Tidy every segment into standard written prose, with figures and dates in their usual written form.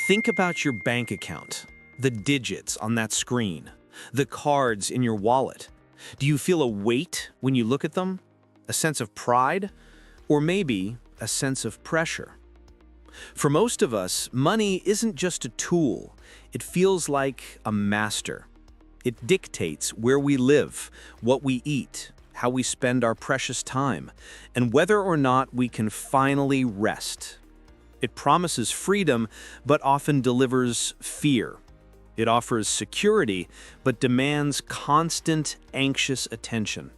Think about your bank account, the digits on that screen, the cards in your wallet. Do you feel a weight when you look at them? A sense of pride? Or maybe a sense of pressure? For most of us, money isn't just a tool. It feels like a master. It dictates where we live, what we eat, how we spend our precious time, and whether or not we can finally rest. It promises freedom, but often delivers fear. It offers security, but demands constant, anxious attention.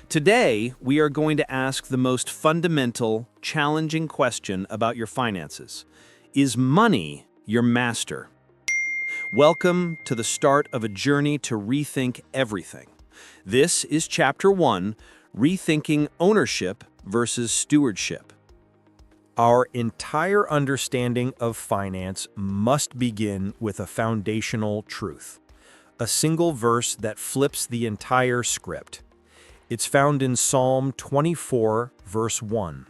Today, we are going to ask the most fundamental, challenging question about your finances. Is money your master? Welcome to the start of a journey to rethink everything. This is Chapter 1, Rethinking Ownership versus Stewardship. Our entire understanding of finance must begin with a foundational truth, a single verse that flips the entire script. It's found in Psalm 24, verse 1.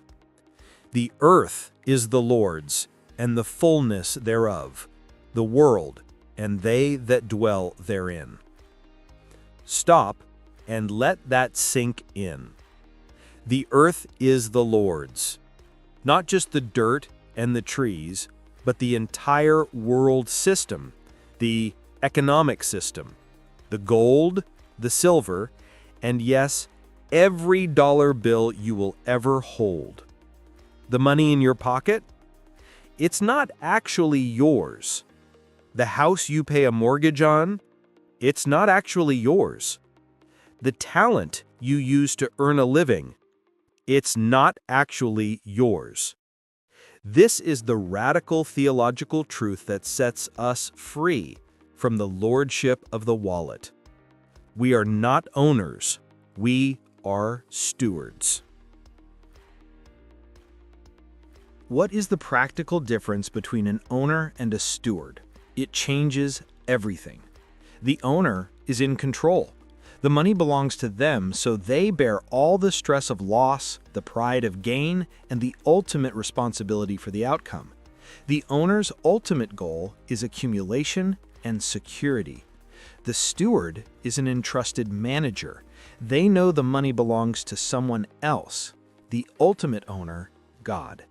"The earth is the Lord's, and the fullness thereof, the world, and they that dwell therein." Stop and let that sink in. The earth is the Lord's. Not just the dirt and the trees, but the entire world system, the economic system, the gold, the silver, and yes, every dollar bill you will ever hold. The money in your pocket? It's not actually yours. The house you pay a mortgage on? It's not actually yours. The talent you use to earn a living? It's not actually yours. This is the radical theological truth that sets us free from the lordship of the wallet. We are not owners. We are stewards. What is the practical difference between an owner and a steward? It changes everything. The owner is in control. The money belongs to them, so they bear all the stress of loss, the pride of gain, and the ultimate responsibility for the outcome. The owner's ultimate goal is accumulation and security. The steward is an entrusted manager. They know the money belongs to someone else, the ultimate owner, God.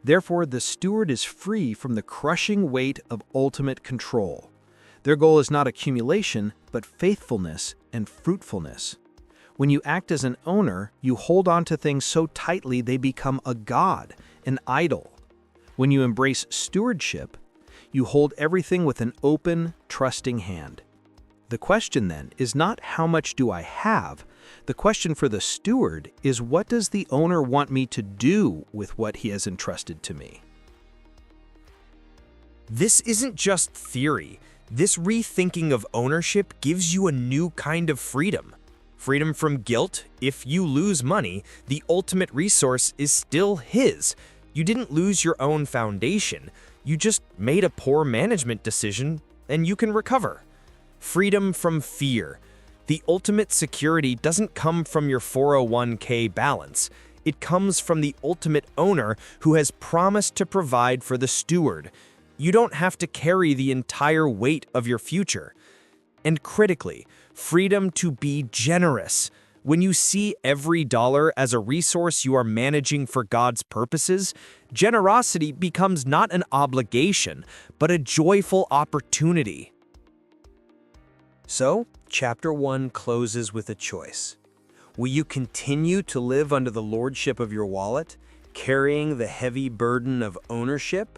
Therefore, the steward is free from the crushing weight of ultimate control. Their goal is not accumulation, but faithfulness and fruitfulness. When you act as an owner, you hold on to things so tightly they become a god, an idol. When you embrace stewardship, you hold everything with an open, trusting hand. The question then is not how much do I have? The question for the steward is what does the owner want me to do with what he has entrusted to me? This isn't just theory. This rethinking of ownership gives you a new kind of freedom. Freedom from guilt. If you lose money, the ultimate resource is still his. You didn't lose your own foundation. You just made a poor management decision, and you can recover. Freedom from fear. The ultimate security doesn't come from your 401k balance. It comes from the ultimate owner who has promised to provide for the steward. You don't have to carry the entire weight of your future. And critically, freedom to be generous. When you see every dollar as a resource you are managing for God's purposes, generosity becomes not an obligation, but a joyful opportunity. So, Chapter 1 closes with a choice. Will you continue to live under the lordship of your wallet, carrying the heavy burden of ownership?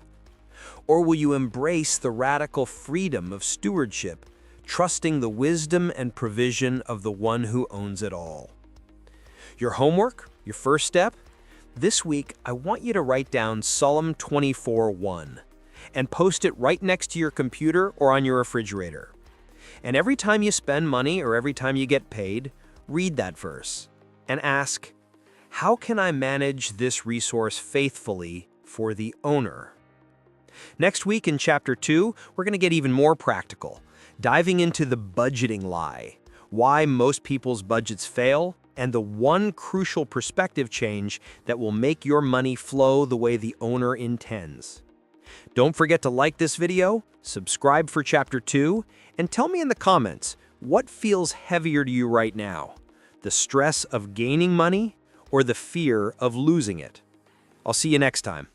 Or will you embrace the radical freedom of stewardship, trusting the wisdom and provision of the one who owns it all? Your homework, your first step? This week, I want you to write down Psalm 24:1 and post it right next to your computer or on your refrigerator. And every time you spend money or every time you get paid, read that verse and ask, how can I manage this resource faithfully for the owner? Next week in Chapter 2, we're going to get even more practical, diving into the budgeting lie, why most people's budgets fail, and the one crucial perspective change that will make your money flow the way the owner intends. Don't forget to like this video, subscribe for Chapter 2, and tell me in the comments what feels heavier to you right now, the stress of gaining money or the fear of losing it. I'll see you next time.